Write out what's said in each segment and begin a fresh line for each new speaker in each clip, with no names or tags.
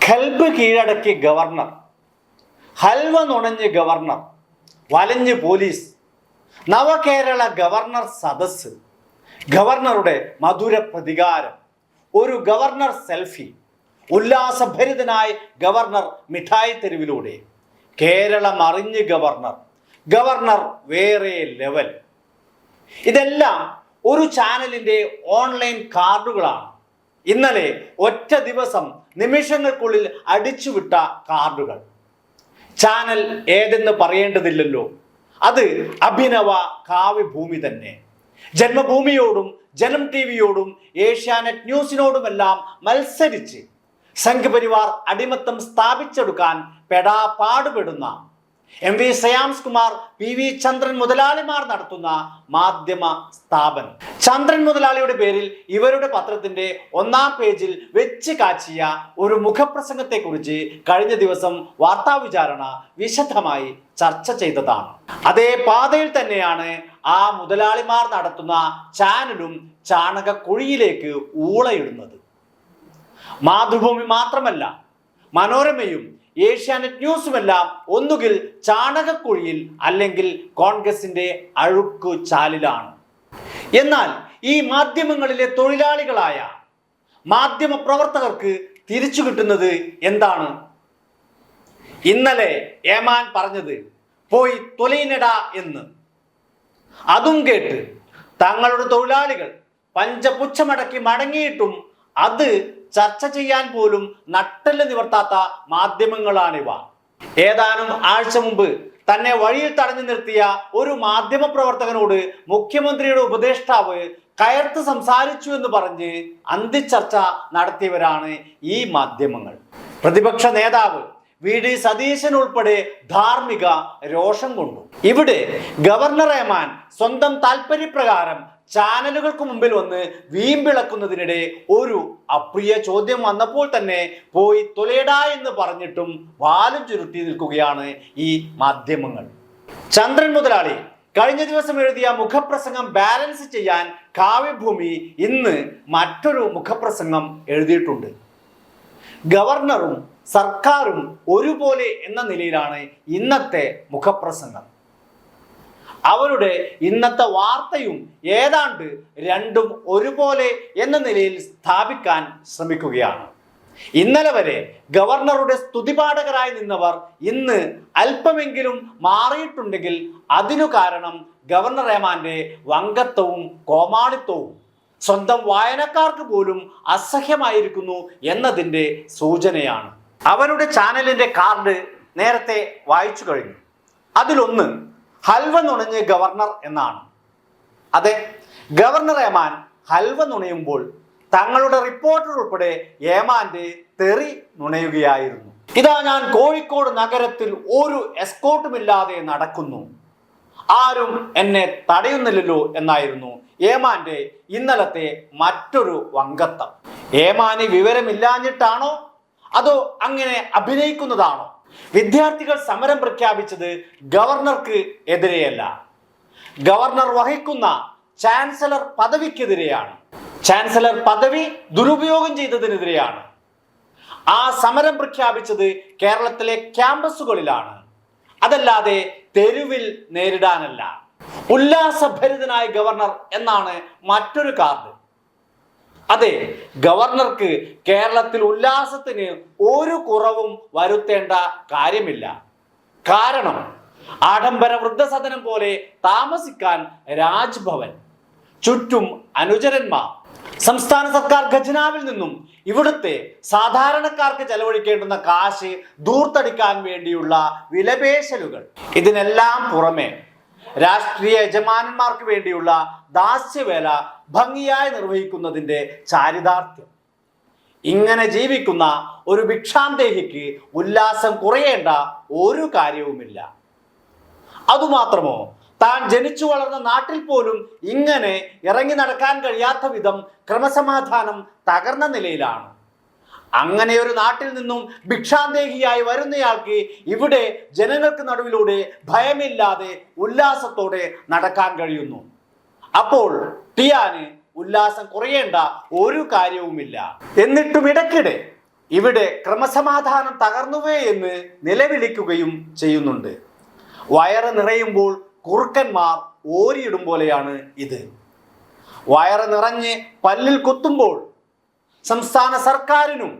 ഖൽബ് കീഴടക്കിയ governor, halwa നുണഞ്ഞ് governor, വലഞ്ഞ് police, നവകേരള governor സദസ്സ്, ഗവർണറുടെ മധുര പ്രതികാരം, ഒരു ഗവർണർ സെൽഫി, ഉല്ലാസഭരിതനായ ഗവർണർ മിഠായി തെരുവിലൂടെ, കേരളം അറിഞ്ഞ് ഗവർണർ, ഗവർണർ വേറെ ലെവൽ. ഇതെല്ലാം ഒരു ചാനലിൻ്റെ ഓൺലൈൻ കാർഡുകളാണ്. ഇന്നലെ ഒറ്റ ദിവസം നിമിഷങ്ങൾക്കുള്ളിൽ അടിച്ചുവിട്ട കാർഡുകൾ. ചാനൽ ഏതെന്ന് പറയേണ്ടതില്ലല്ലോ, അത് അഭിനവ കാവ്യഭൂമി തന്നെ. ജന്മഭൂമിയോടും ജനം ടിവിയോടും ഏഷ്യാനെറ്റ് ന്യൂസിനോടുമെല്ലാം മത്സരിച്ച് സംഘപരിവാർ അടിമത്തം സ്ഥാപിച്ചെടുക്കാൻ പാടുപെടുന്ന MV ശ്രേയാംസ് കുമാർ, PV ചന്ദ്രൻ മുതലാളിമാർ നടത്തുന്ന മാധ്യമ സ്ഥാപനം. ചന്ദ്രൻ മുതലാളിയുടെ പേരിൽ ഇവരുടെ പത്രത്തിന്റെ 1-ാം പേജിൽ വെച്ച് കാച്ചിയ ഒരു മുഖപ്രസംഗത്തെക്കുറിച്ച് കഴിഞ്ഞ ദിവസം വാർത്താവിചാരണ വിശദമായി ചർച്ച ചെയ്തതാണ്. അതേ പാതയിൽ തന്നെയാണ് ആ മുതലാളിമാർ നടത്തുന്ന ചാനലും ചാണകക്കുഴിയിലേക്ക് ഊളയിടുന്നത്. മാതൃഭൂമി മാത്രമല്ല, മനോരമയും ഏഷ്യാനെറ്റ് ന്യൂസുമെല്ലാം ഒന്നുകിൽ ചാണകക്കുഴിയിൽ അല്ലെങ്കിൽ കോൺഗ്രസിന്റെ അഴുക്കു ചാലിലാണ്. എന്നാൽ ഈ മാധ്യമങ്ങളിലെ തൊഴിലാളികളായ മാധ്യമ പ്രവർത്തകർക്ക് തിരിച്ചു കിട്ടുന്നത് എന്താണ്? ഇന്നലെ ഏമാൻ പറഞ്ഞത് പോയി തൊലയിനടാ എന്ന്. അതും കേട്ട് തങ്ങളുടെ തൊഴിലാളികൾ പഞ്ചപുച്ഛമടക്കി മടങ്ങിയിട്ടും അത് ചർച്ച ചെയ്യാൻ പോലും നട്ടെല്ല് നിവർത്താത്ത മാധ്യമങ്ങളാണിവ. ഏതാനും ആഴ്ച മുമ്പ് തന്നെ വഴിയിൽ തടഞ്ഞു നിർത്തിയ ഒരു മാധ്യമ പ്രവർത്തകനോട് മുഖ്യമന്ത്രിയുടെ ഉപദേഷ്ടാവ് കയർത്ത് സംസാരിച്ചു എന്ന് പറഞ്ഞ് അന്തിച്ചർച്ച നടത്തിയവരാണ് ഈ മാധ്യമങ്ങൾ. പ്രതിപക്ഷ നേതാവ് VD സതീശൻ ഉൾപ്പെടെ ധാർമ്മിക രോഷം കൊണ്ടു. ഇവിടെ ഗവർണർ ഏമാൻ സ്വന്തം താല്പര്യപ്രകാരം ചാനലുകൾക്ക് മുമ്പിൽ വന്ന് വീമ്പിളക്കുന്നതിനിടെ ഒരു അപ്രിയ ചോദ്യം വന്നപ്പോൾ തന്നെ പോയി തൊലയിടാ എന്ന് പറഞ്ഞിട്ടും വാലും ചുരുട്ടി നിൽക്കുകയാണ് ഈ മാധ്യമങ്ങൾ. ചന്ദ്രൻ മുതലാളി കഴിഞ്ഞ ദിവസം എഴുതിയ മുഖപ്രസംഗം ബാലൻസ് ചെയ്യാൻ കാവ്യഭൂമി ഇന്ന് മറ്റൊരു മുഖപ്രസംഗം എഴുതിയിട്ടുണ്ട്. ഗവർണറും സർക്കാരും ഒരുപോലെ എന്ന നിലയിലാണ് ഇന്നത്തെ മുഖപ്രസംഗം. അവരുടെ ഇന്നത്തെ വാർത്തയും ഏതാണ്ട് രണ്ടും ഒരുപോലെ എന്ന നിലയിൽ സ്ഥാപിക്കാൻ ശ്രമിക്കുകയാണ്. ഇന്നലെ വരെ ഗവർണറുടെ സ്തുതിപാഠകരായി നിന്നവർ ഇന്ന് അല്പമെങ്കിലും മാറിയിട്ടുണ്ടെങ്കിൽ അതിനു കാരണം ഗവർണർ ഏമാന്റെ വങ്കത്വവും കോമാളിത്വവും സ്വന്തം വായനക്കാർക്ക് പോലും അസഹ്യമായിരിക്കുന്നു എന്നതിൻ്റെ സൂചനയാണ്. അവരുടെ ചാനലിൻ്റെ കാർഡ് നേരത്തെ വായിച്ചു കഴിഞ്ഞു. അതിലൊന്ന് ഹൽവ നുണഞ്ഞ് ഗവർണർ എന്നാണ്. അതെ, ഗവർണർ ഏമാൻ ഹൽവ നുണയുമ്പോൾ തങ്ങളുടെ റിപ്പോർട്ടർ ഉൾപ്പെടെ ഏമാന്റെ തെറി നുണയുകയായിരുന്നു. ഇതാ ഞാൻ കോഴിക്കോട് നഗരത്തിൽ ഒരു എസ്കോർട്ടുമില്ലാതെ നടക്കുന്നു, ആരും എന്നെ തടയുന്നില്ലല്ലോ എന്നായിരുന്നു ഏമാന്റെ ഇന്നലത്തെ മറ്റൊരു വങ്കത്തം. ഏമാന് വിവരമില്ലാഞ്ഞിട്ടാണോ അതോ അങ്ങനെ അഭിനയിക്കുന്നതാണോ? വിദ്യാർത്ഥികൾ സമരം പ്രഖ്യാപിച്ചത് ഗവർണർക്ക് എതിരെയല്ല, ഗവർണർ വഹിക്കുന്ന ചാൻസലർ പദവിക്കെതിരെയാണ്. ചാൻസലർ പദവി ദുരുപയോഗം ചെയ്തതിനെതിരെയാണ്. ആ സമരം പ്രഖ്യാപിച്ചത് കേരളത്തിലെ ക്യാമ്പസുകളിലാണ്, അതല്ലാതെ തെരുവിൽ നേരിടാനല്ല. ഉല്ലാസഭരിതനായ ഗവർണർ എന്നാണ് മറ്റൊരു കാർഡ്. അതെ, ഗവർണർക്ക് കേരളത്തിൽ ഉല്ലാസത്തിന് ഒരു കുറവും വരുത്തേണ്ട കാര്യമില്ല. കാരണം ആഡംബര വൃദ്ധസദനം പോലെ താമസിക്കാൻ രാജ്ഭവൻ, ചുറ്റും അനുചരന്മാർ, സംസ്ഥാന സർക്കാർ ഖജനാവിൽ നിന്നും ഇവിടുത്തെ സാധാരണക്കാർക്ക് ചെലവഴിക്കേണ്ടുന്ന കാശ് ധൂർത്തടിക്കാൻ വേണ്ടിയുള്ള വിലപേശലുകൾ, ഇതിനെല്ലാം പുറമെ രാഷ്ട്രീയ യജമാനന്മാർക്ക് വേണ്ടിയുള്ള ദാസ്യവേല ഭംഗിയായി നിർവഹിക്കുന്നതിന്റെ ചാരിതാർത്ഥ്യം. ഇങ്ങനെ ജീവിക്കുന്ന ഒരു ഭിക്ഷാന്തേഹിക്ക് ഉല്ലാസം കുറയേണ്ട ഒരു കാര്യവുമില്ല. അതുമാത്രമോ, താൻ ജനിച്ചു വളർന്ന നാട്ടിൽ പോലും ഇങ്ങനെ ഇറങ്ങി നടക്കാൻ കഴിയാത്ത വിധം ക്രമസമാധാനം തകർന്ന നിലയിലാണ്. അങ്ങനെ ഒരു നാട്ടിൽ നിന്നും ഭിക്ഷാന്തേഹിയായി വരുന്നയാൾക്ക് ഇവിടെ ജനങ്ങൾക്ക് നടുവിലൂടെ ഭയമില്ലാതെ ഉല്ലാസത്തോടെ നടക്കാൻ കഴിയുന്നു. അപ്പോൾ ടിയാന് ഉല്ലാസം കുറയേണ്ട ഒരു കാര്യവുമില്ല. എന്നിട്ടും ഇടയ്ക്കിടെ ഇവിടെ ക്രമസമാധാനം തകർന്നുവേ എന്ന് നിലവിളിക്കുകയും ചെയ്യുന്നുണ്ട്. വയറ് നിറയുമ്പോൾ കുറുക്കന്മാർ ഓരിയിടും പോലെയാണ് ഇത്. വയറ് നിറഞ്ഞ് പല്ലിൽ കുത്തുമ്പോൾ സംസ്ഥാന സർക്കാരിനും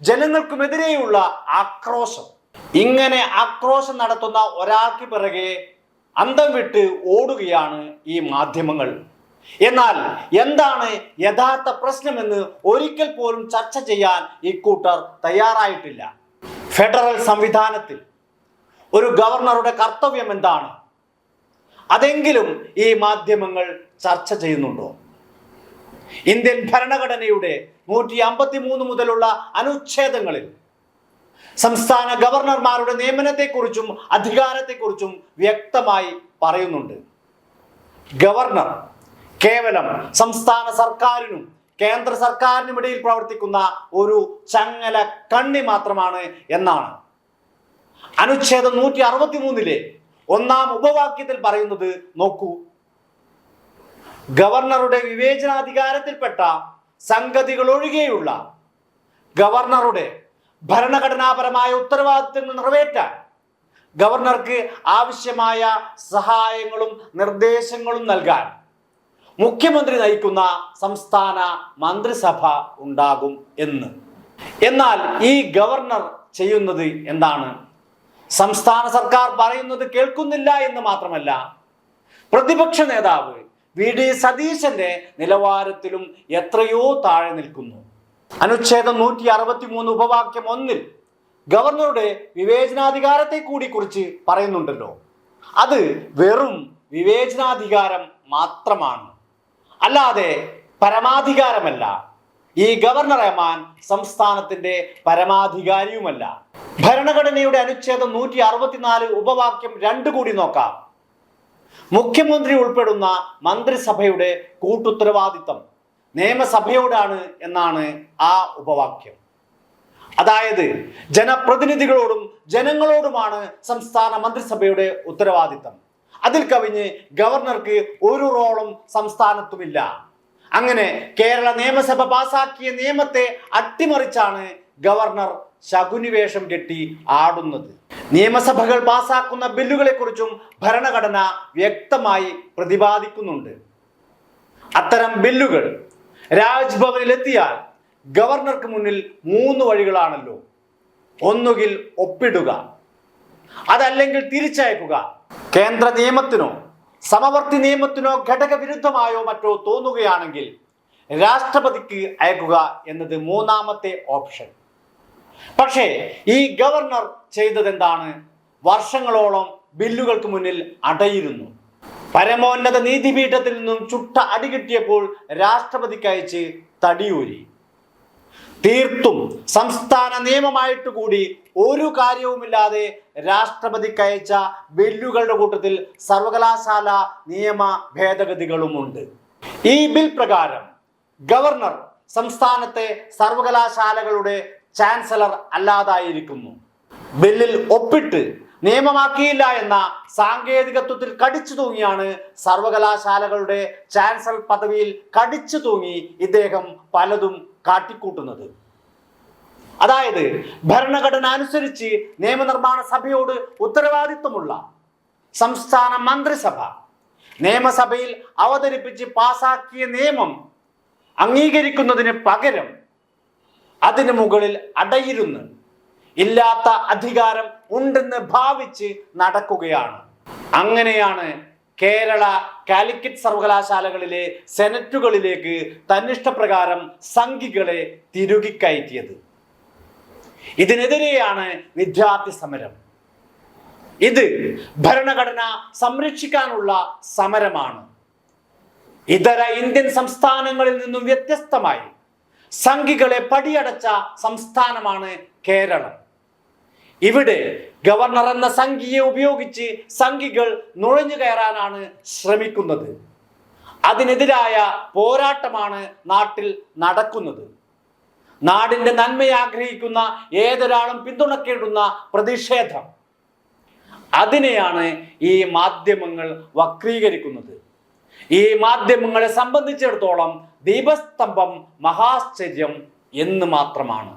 ജനങ്ങൾക്കുമെതിരെയുള്ള ആക്രോശം. ഇങ്ങനെ ആക്രോശം നടത്തുന്ന ഒരാൾക്ക് പിറകെ അന്തം വിട്ട് ഓടുകയാണ് ഈ മാധ്യമങ്ങൾ. എന്നാൽ എന്താണ് യഥാർത്ഥ പ്രശ്നമെന്ന് ഒരിക്കൽ പോലും ചർച്ച ചെയ്യാൻ ഇക്കൂട്ടർ തയ്യാറായിട്ടില്ല. ഫെഡറൽ സംവിധാനത്തിൽ ഒരു ഗവർണറുടെ കർത്തവ്യം എന്താണ്? അതെങ്കിലും ഈ മാധ്യമങ്ങൾ ചർച്ച ചെയ്യുന്നുണ്ടോ? ഇന്ത്യൻ ഭരണഘടനയുടെ 153 മുതലുള്ള അനുച്ഛേദങ്ങളിൽ സംസ്ഥാന ഗവർണർമാരുടെ നിയമനത്തെക്കുറിച്ചും അധികാരത്തെക്കുറിച്ചും വ്യക്തമായി പറയുന്നുണ്ട്. ഗവർണർ കേവലം സംസ്ഥാന സർക്കാരിനും കേന്ദ്ര സർക്കാരിനും ഇടയിൽ പ്രവർത്തിക്കുന്ന ഒരു ചങ്ങല കണ്ണി മാത്രമാണ് എന്നാണ്. അനുച്ഛേദം 163 1-ാം ഉപവാക്യത്തിൽ പറയുന്നത് നോക്കൂ. ഗവർണറുടെ വിവേചനാധികാരത്തിൽപ്പെട്ട സംഗതികൾ ഒഴികെയുള്ള ഗവർണറുടെ ഭരണഘടനാപരമായ ഉത്തരവാദിത്തങ്ങൾ നിറവേറ്റാൻ ഗവർണർക്ക് ആവശ്യമായ സഹായങ്ങളും നിർദ്ദേശങ്ങളും നൽകാൻ മുഖ്യമന്ത്രി നയിക്കുന്ന സംസ്ഥാന മന്ത്രിസഭ ഉണ്ടാകും എന്ന്. എന്നാൽ ഈ ഗവർണർ ചെയ്യുന്നത് എന്താണ്? സംസ്ഥാന സർക്കാർ പറയുന്നത് കേൾക്കുന്നില്ല എന്ന് മാത്രമല്ല, പ്രതിപക്ഷ നേതാവ് VD സതീശന്റെ നിലവാരത്തിലും എത്രയോ താഴെ നിൽക്കുന്നു. അനുച്ഛേദം 163 ഉപവാക്യം 1 ഗവർണറുടെ വിവേചനാധികാരത്തെ കൂടി കുറിച്ച് പറയുന്നുണ്ടല്ലോ. അത് വെറും വിവേചനാധികാരം മാത്രമാണ്, അല്ലാതെ പരമാധികാരമല്ല. ഈ ഗവർണർ റഹ്മാൻ സംസ്ഥാനത്തിന്റെ പരമാധികാരിയുമല്ല. ഭരണഘടനയുടെ അനുച്ഛേദം 164 ഉപവാക്യം 2 കൂടി നോക്കാം. മുഖ്യമന്ത്രി ഉൾപ്പെടുന്ന മന്ത്രിസഭയുടെ കൂട്ടുത്തരവാദിത്തം നിയമസഭയോടാണ് എന്നാണ് ആ ഉപവാക്യം. അതായത് ജനപ്രതിനിധികളോടും ജനങ്ങളോടുമാണ് സംസ്ഥാന മന്ത്രിസഭയുടെ ഉത്തരവാദിത്തം. അതിൽ കവിഞ്ഞ് ഗവർണർക്ക് ഒരു റോളും സംസ്ഥാനത്തുമില്ല. അങ്ങനെ കേരള നിയമസഭ പാസാക്കിയ നിയമത്തെ അട്ടിമറിച്ചാണ് ഗവർണർ ശകുനിവേഷം കെട്ടി ആടുന്നത്. നിയമസഭകൾ പാസാക്കുന്ന ബില്ലുകളെ കുറിച്ചും ഭരണഘടന വ്യക്തമായി പ്രതിപാദിക്കുന്നുണ്ട്. അത്തരം ബില്ലുകൾ രാജ്ഭവനിൽ എത്തിയാൽ ഗവർണർക്ക് മുന്നിൽ 3 വഴികളാണല്ലോ. ഒന്നുകിൽ ഒപ്പിടുക, അതല്ലെങ്കിൽ തിരിച്ചയക്കുക. കേന്ദ്ര നിയമത്തിനോ സമവർത്തി നിയമത്തിനോ ഘടകവിരുദ്ധമായോ മറ്റോ തോന്നുകയാണെങ്കിൽ രാഷ്ട്രപതിക്ക് അയക്കുക എന്നത് 3ാമത്തെ ഓപ്ഷൻ. പക്ഷേ ഈ ഗവർണർ ചെയ്തതെന്താണ്? വർഷങ്ങളോളം ബില്ലുകൾക്ക് മുന്നിൽ അടയിരുന്നു. പരമോന്നത നീതിപീഠത്തിൽ നിന്നും ചുട്ട അടി കിട്ടിയപ്പോൾ രാഷ്ട്രപതിക്ക് അയച്ച് തടിയൂരി. തീർത്തും സംസ്ഥാന നിയമമായിട്ട് കൂടി ഒരു കാര്യവുമില്ലാതെ രാഷ്ട്രപതിക്ക് അയച്ച ബില്ലുകളുടെ കൂട്ടത്തിൽ സർവകലാശാല നിയമ ഭേദഗതികളുമുണ്ട്. ഈ ബിൽ പ്രകാരം ഗവർണർ സംസ്ഥാനത്തെ സർവകലാശാലകളുടെ ചാൻസലർ അല്ലാതായിരിക്കുന്നു. ബില്ലിൽ ഒപ്പിട്ട് നിയമമാക്കിയില്ല എന്ന സാങ്കേതികത്വത്തിൽ കടിച്ചു തൂങ്ങിയാണ് സർവകലാശാലകളുടെ ചാൻസലർ പദവിയിൽ കടിച്ചു തൂങ്ങി ഇദ്ദേഹം പലതും കാട്ടിക്കൂട്ടുന്നത്. അതായത് ഭരണഘടന അനുസരിച്ച് നിയമനിർമ്മാണ സഭയോട് ഉത്തരവാദിത്വമുള്ള സംസ്ഥാന മന്ത്രിസഭ നിയമസഭയിൽ അവതരിപ്പിച്ച് പാസാക്കിയ നിയമം അംഗീകരിക്കുന്നതിന് പകരം അതിന് മുകളിൽ അടയിരുന്ന് ഇല്ലാത്ത അധികാരം ഉണ്ടെന്ന് ഭാവിച്ച് നടക്കുകയാണ്. അങ്ങനെയാണ് കേരള കാലിക്കറ്റ് സർവകലാശാലകളിലെ സെനറ്റുകളിലേക്ക് തന്നിഷ്ടപ്രകാരം സംഘികളെ തിരുകിക്കയറ്റിയത്. ഇതിനെതിരെയാണ് വിദ്യാർത്ഥി സമരം. ഇത് ഭരണഘടന സംരക്ഷിക്കാനുള്ള സമരമാണ്. ഇതര ഇന്ത്യൻ സംസ്ഥാനങ്ങളിൽ നിന്നും വ്യത്യസ്തമായി സംഘികളെ പടിയടച്ച സംസ്ഥാനമാണ് കേരളം. ഇവിടെ ഗവർണർ എന്ന സംഘിയെ ഉപയോഗിച്ച് സംഘികൾ നുഴഞ്ഞു കയറാനാണ് ശ്രമിക്കുന്നത്. അതിനെതിരായ പോരാട്ടമാണ് നാട്ടിൽ നടക്കുന്നത്. നാടിന്റെ നന്മയെ ആഗ്രഹിക്കുന്ന ഏതൊരാളും പിന്തുണക്കേണ്ടുന്ന പ്രതിഷേധം. അതിനെയാണ് ഈ മാധ്യമങ്ങൾ വക്രീകരിക്കുന്നത്. ഈ മാധ്യമങ്ങളെ സംബന്ധിച്ചിടത്തോളം ദീപസ്തംഭം മഹാശ്ചര്യം എന്ന് മാത്രമാണ്.